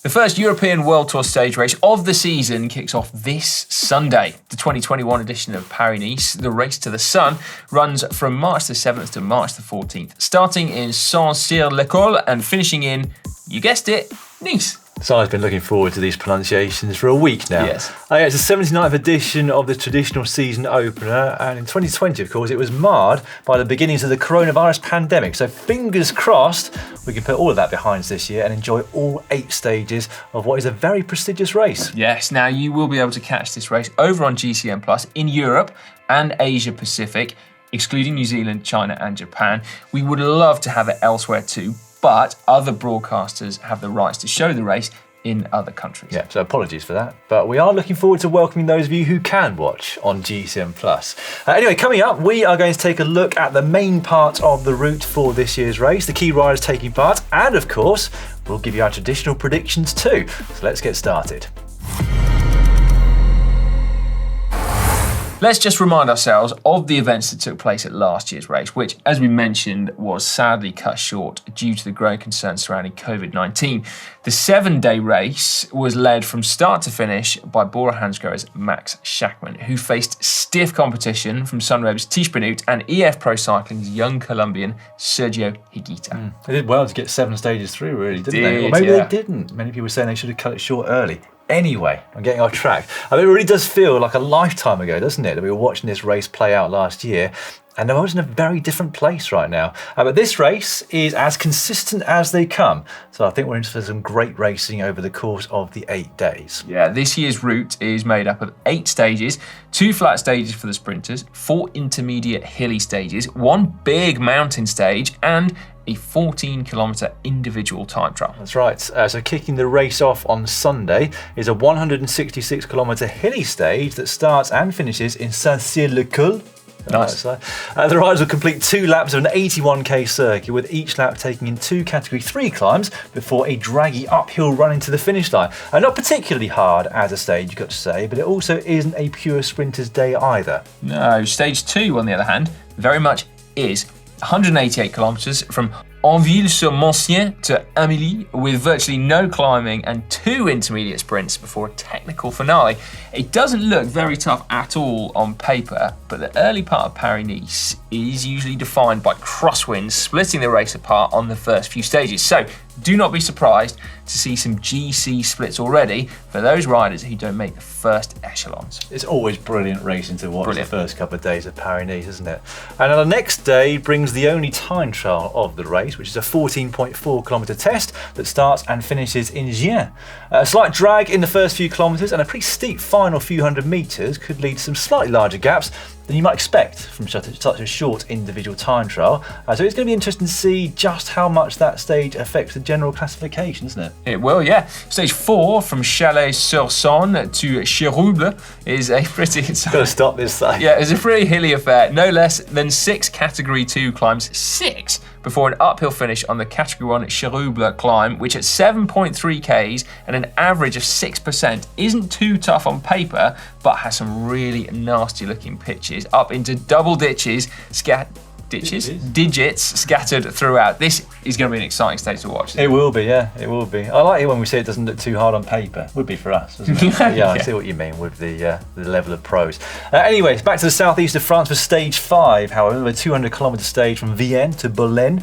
The first European World Tour stage race of the season kicks off this Sunday. The 2021 edition of Paris-Nice, the Race to the Sun, runs from March the 7th to March the 14th, starting in Saint-Cyr-L'École and finishing in, you guessed it, Nice. So I've been looking forward to these pronunciations for a week now. Yes. It's the 79th edition of the traditional season opener, and in 2020, of course, it was marred by the beginnings of the coronavirus pandemic. So fingers crossed we can put all of that behind us this year and enjoy all 8 stages of what is a very prestigious race. Yes, now you will be able to catch this race over on GCN Plus in Europe and Asia Pacific, excluding New Zealand, China and Japan. We would love to have it elsewhere too, but other broadcasters have the rights to show the race in other countries. Yeah, so apologies for that. But we are looking forward to welcoming those of you who can watch on GCN Plus. Anyway, coming up, we are going to take a look at the main part of the route for this year's race, the key riders taking part, and of course, we'll give you our traditional predictions too. So let's get started. Let's just remind ourselves of the events that took place at last year's race, which, as we mentioned, was sadly cut short due to the growing concerns surrounding COVID-19. The 7-day race was led from start to finish by Bora Hansgrohe's Max Schachmann, who faced stiff competition from Sunweb's Tish Benoot and EF Pro Cycling's young Colombian Sergio Higuita. They did well to get 7 stages through, really, didn't they? Or maybe they didn't. Many people were saying they should have cut it short early. Anyway, I'm getting off track. I mean, it really does feel like a lifetime ago, doesn't it, that we were watching this race play out last year. And the world's in a very different place right now. But this race is as consistent as they come. So I think we're in for some great racing over the course of the 8 days. Yeah, this year's route is made up of 8 stages, 2 flat stages for the sprinters, 4 intermediate hilly stages, 1 big mountain stage, and a 14-kilometre individual time trial. That's right. So kicking the race off on Sunday is a 166-kilometre hilly stage that starts and finishes in Saint-Cyr-L'École. Nice. The riders will complete 2 laps of an 81k circuit, with each lap taking in 2 Category 3 climbs before a draggy uphill run into the finish line. Not particularly hard as a stage, you've got to say, but it also isn't a pure sprinter's day either. No, stage 2, on the other hand, very much is. 188 kilometres from Anville-sur-Moncien to Amélie, with virtually no climbing and 2 intermediate sprints before a technical finale. It doesn't look very tough at all on paper, but the early part of Paris-Nice is usually defined by crosswinds splitting the race apart on the first few stages. So do not be surprised to see some GC splits already for those riders who don't make the first echelons. It's always brilliant racing to watch the first couple of days of Paris-Nice, isn't it? And the next day brings the only time trial of the race, which is a 14.4 kilometre test that starts and finishes in Gien. A slight drag in the first few kilometres and a pretty steep final few hundred metres could lead to some slightly larger gaps than you might expect from such a short individual time trial. So it's going to be interesting to see just how much that stage affects the general classification, isn't it? It will, yeah. Stage 4 from Chalais-sur-Saône to Chirrouble is a pretty... Got to stop this side. Yeah, it's a pretty hilly affair. No less than 6 Category 2 climbs, 6, before an uphill finish on the Category 1 Chirrouble climb, which at 7.3 Ks and an average of 6% isn't too tough on paper, but has some really nasty looking pitches up into double digits scattered throughout. This is going to be an exciting stage to watch. It will be, yeah, it will be. I like it when we say it doesn't look too hard on paper. Would be for us, doesn't it? Yeah, I see what you mean with the level of pros. Anyway, back to the southeast of France for stage 5, however, a 200-kilometre stage from Vienne to Boulogne.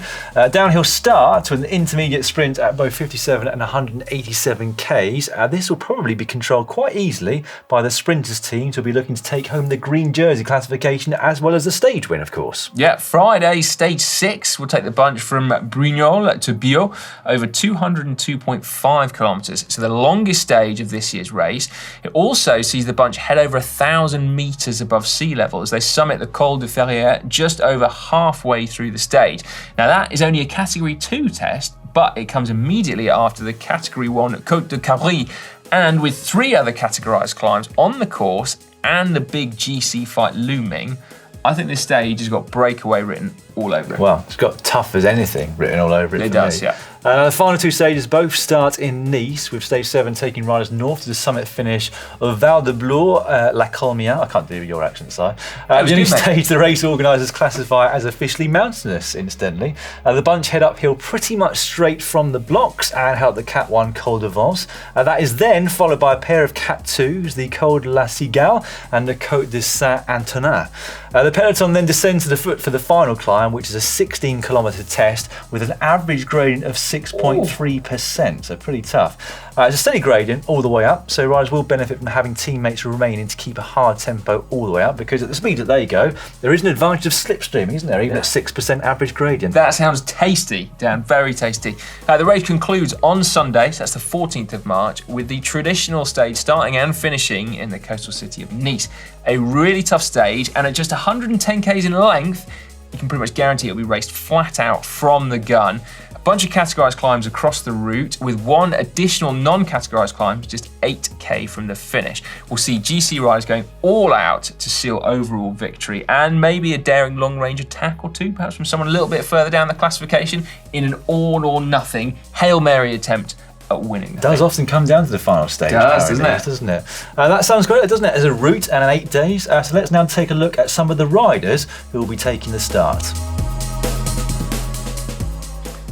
Downhill start with an intermediate sprint at both 57 and 187 Ks. This will probably be controlled quite easily by the sprinters team to be looking to take home the green jersey classification as well as the stage win, of course. Yeah, Friday, stage 6 will take the bunch from Brignoles to Bio, over 202.5 kilometres, so the longest stage of this year's race. It also sees the bunch head over 1,000 metres above sea level as they summit the Col de Ferrières just over halfway through the stage. Now that is only a Category 2 test, but it comes immediately after the Category 1 Côte de Cabri, and with 3 other categorised climbs on the course and the big GC fight looming, I think this stage has got breakaway written all over it. Well, it's got tough as anything written all over it. It does, yeah. The final two stages both start in Nice, with stage 7 taking riders north to the summit finish of Val de Blois, La Colmière. I can't do your accent, Si. The only stage the race organisers classify as officially mountainous, incidentally. The bunch head uphill pretty much straight from the blocks and help the Cat 1 Col de Vence. That is then followed by a pair of Cat 2s, the Col de la Cigale and the Côte de Saint-Antonin. The peloton then descends to the foot for the final climb, which is a 16-kilometre test with an average gradient of 6.3%, so pretty tough. It's a steady gradient all the way up, so riders will benefit from having teammates remaining to keep a hard tempo all the way up, because at the speed that they go, there is an advantage of slipstreaming, isn't there, even at 6% average gradient. That sounds tasty, Dan, very tasty. The race concludes on Sunday, so that's the 14th of March, with the traditional stage starting and finishing in the coastal city of Nice. A really tough stage, and at just 110 k's in length, you can pretty much guarantee it'll be raced flat out from the gun. A bunch of categorised climbs across the route, with one additional non-categorised climb just 8k from the finish. We'll see GC riders going all out to seal overall victory, and maybe a daring long-range attack or two, perhaps from someone a little bit further down the classification, in an all-or-nothing Hail Mary attempt at winning. It does often come down to the final stage. Doesn't it? That sounds great, doesn't it, as a route and an 8 days. So let's now take a look at some of the riders who will be taking the start.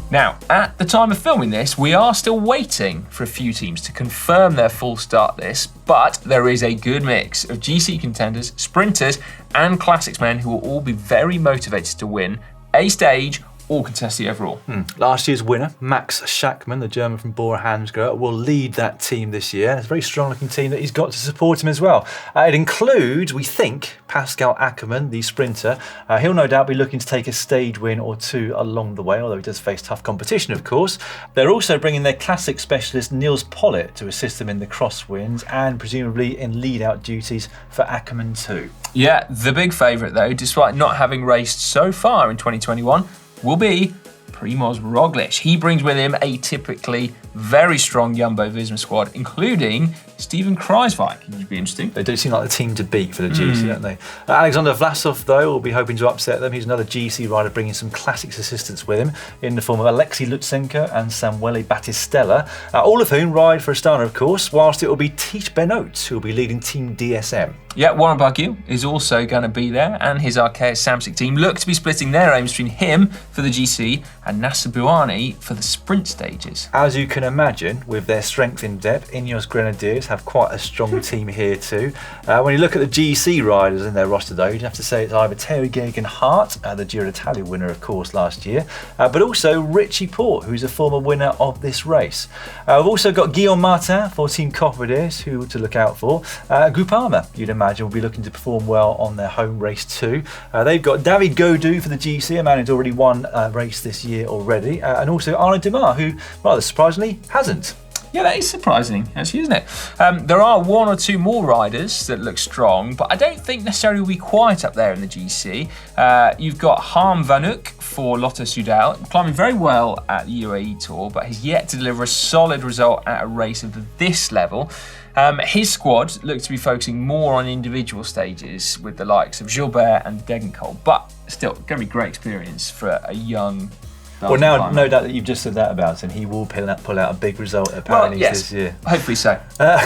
Now, at the time of filming this, we are still waiting for a few teams to confirm their full start list, but there is a good mix of GC contenders, sprinters, and classics men who will all be very motivated to win a stage or contest the overall. Last year's winner, Max Schachmann, the German from Bora Hansgrohe, will lead that team this year. It's a very strong-looking team that he's got to support him as well. It includes, we think, Pascal Ackermann, the sprinter. He'll no doubt be looking to take a stage win or two along the way, although he does face tough competition, of course. They're also bringing their classic specialist, Niels Pollitt, to assist them in the crosswinds and presumably in lead-out duties for Ackermann too. Yeah, the big favourite, though, despite not having raced so far in 2021, will be Primoz Roglic. He brings with him a typically very strong Jumbo-Visma squad, including Steven Kruijswijk. It'd be interesting. They do seem like the team to beat for the GC, don't they? Alexander Vlasov, though, will be hoping to upset them. He's another GC rider bringing some classics assistance with him in the form of Alexei Lutsenko and Samuele Battistella, all of whom ride for Astana, of course, whilst it will be Tish Benoot who will be leading Team DSM. Yeah, Warren Barguil is also going to be there, and his Arceus Samsic team look to be splitting their aims between him for the GC and Nasser Bouhanni for the sprint stages. As you can imagine, with their strength in depth, Ineos Grenadiers have quite a strong team here too. When you look at the GC riders in their roster, though, you'd have to say it's either Terry Geoghegan-Hart, the Giro d'Italia winner, of course, last year, but also Richie Porte, who's a former winner of this race. We've also got Guillaume Martin for Team Cofidis, who to look out for. Groupama, you'd imagine, will be looking to perform well on their home race too. They've got David Gaudu for the GC, a man who's already won a race this year already, and also Arnaud Démare, who, rather surprisingly, hasn't. Yeah, that is surprising, actually, isn't it? There are one or two more riders that look strong, but I don't think necessarily will be quite up there in the GC. You've got Harm Vanuk for Lotto Soudal, climbing very well at the UAE Tour, but has yet to deliver a solid result at a race of this level. His squad looks to be focusing more on individual stages with the likes of Gilbert and Degenkolb, but still, going to be great experience for a young Well, now, no doubt that you've just said that about him, he will pull out a big result at Paris this year. Hopefully so.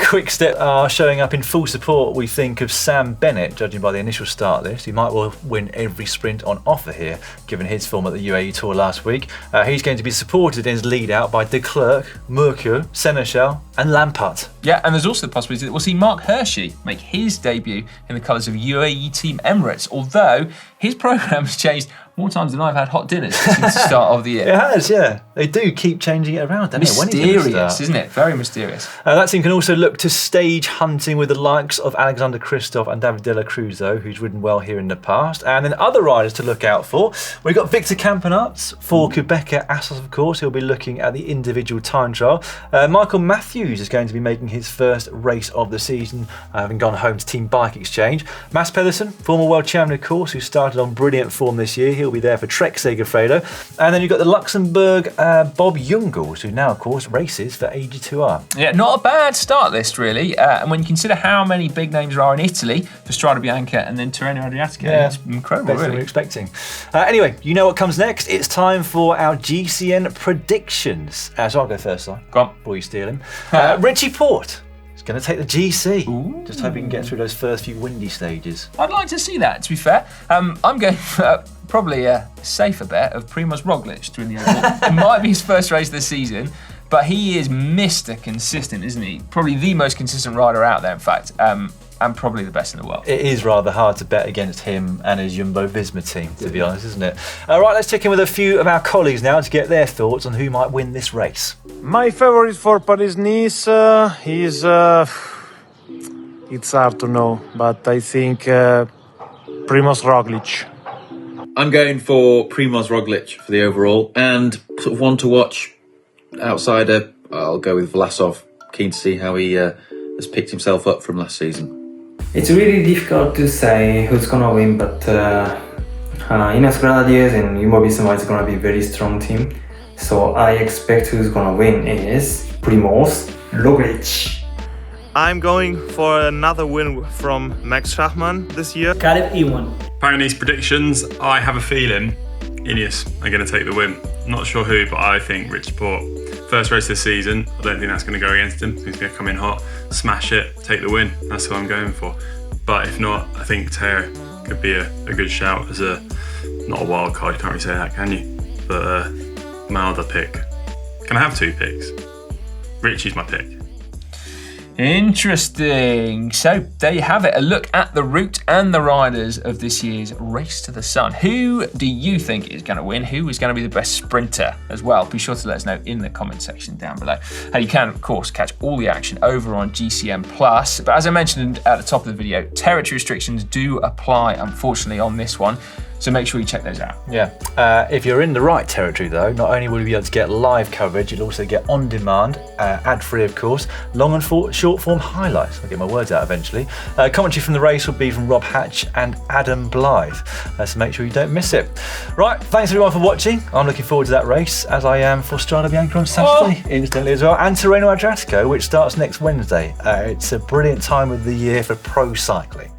Quick Step are showing up in full support, we think, of Sam Bennett, judging by the initial start list. He might well win every sprint on offer here, given his form at the UAE Tour last week. He's going to be supported in his lead out by De Klerk, Mercure, Seneschal and Lampard. Yeah, and there's also the possibility that we'll see Mark Hershey make his debut in the colours of UAE Team Emirates, although his programme has changed more times than I've had hot dinners since the start of the year. It has, yeah. They do keep changing it around, don't they? Mysterious, isn't it? Very mysterious. That team can also look to stage hunting with the likes of Alexander Kristoff and David de la Cruz, though, who's ridden well here in the past. And then other riders to look out for. We've got Victor Campenaerts for Quebecer Assos, of course. He'll be looking at the individual time trial. Michael Matthews is going to be making his first race of the season, having gone home to Team Bike Exchange. Mads Pedersen, former world champion, of course, who started on brilliant form this year. He'll he'll be there for Trek Segafredo. And then you've got the Luxembourg Bob Jungels, who now, of course, races for AG2R. Yeah, not a bad start list, really. And when you consider how many big names there are in Italy for Strada Bianca and then Tirreno Adriatico, it's incredible, better than we were expecting. Anyway, you know what comes next. It's time for our GCN predictions. So I'll go first, Si. Go on. Before you steal him. Richie Porte is going to take the GC. Ooh. Just hope he can get through those first few windy stages. I'd like to see that, to be fair. I'm going for probably a safer bet of Primoz Roglic to win the overall. It might be his first race this season, but he is Mr. Consistent, isn't he? Probably the most consistent rider out there, in fact. And probably the best in the world. It is rather hard to bet against him and his Jumbo-Visma team, to be honest, isn't it? All right, let's check in with a few of our colleagues now to get their thoughts on who might win this race. My favorite for Paris-Nice is... it's hard to know, but I think Primoz Roglic. I'm going for Primoz Roglic for the overall, and sort of one to watch outsider, I'll go with Vlasov. Keen to see how he has picked himself up from last season. It's really difficult to say who's gonna win, but Ineos Grenadiers and Jumbo-Visma is gonna be a very strong team. So I expect who's gonna win is Primoz Roglic. I'm going for another win from Max Schachmann this year. Caleb Ewan. Paris predictions, I have a feeling Ineos are going to take the win. Not sure who, but I think Richie Porte. First race this season, I don't think that's going to go against him. He's going to come in hot, smash it, take the win. That's who I'm going for. But if not, I think Teo could be a good shout as not a wild card, you can't really say that, can you? But my other pick. Can I have two picks? Richie's my pick. Interesting. So there you have it, a look at the route and the riders of this year's Race to the Sun. Who do you think is going to win? Who is going to be the best sprinter as well? Be sure to let us know in the comment section down below. And you can, of course, catch all the action over on GCN+. But as I mentioned at the top of the video, territory restrictions do apply, unfortunately, on this one. So make sure you check those out. Yeah, if you're in the right territory though, not only will you be able to get live coverage, you'll also get on-demand, ad-free of course, long and short form highlights. I'll get my words out eventually. Commentary from the race will be from Rob Hatch and Adam Blythe, so make sure you don't miss it. Right, thanks everyone for watching. I'm looking forward to that race, as I am for Strada Bianca on Saturday, instantly as well, and Tirreno Adriatico, which starts next Wednesday. It's a brilliant time of the year for pro cycling.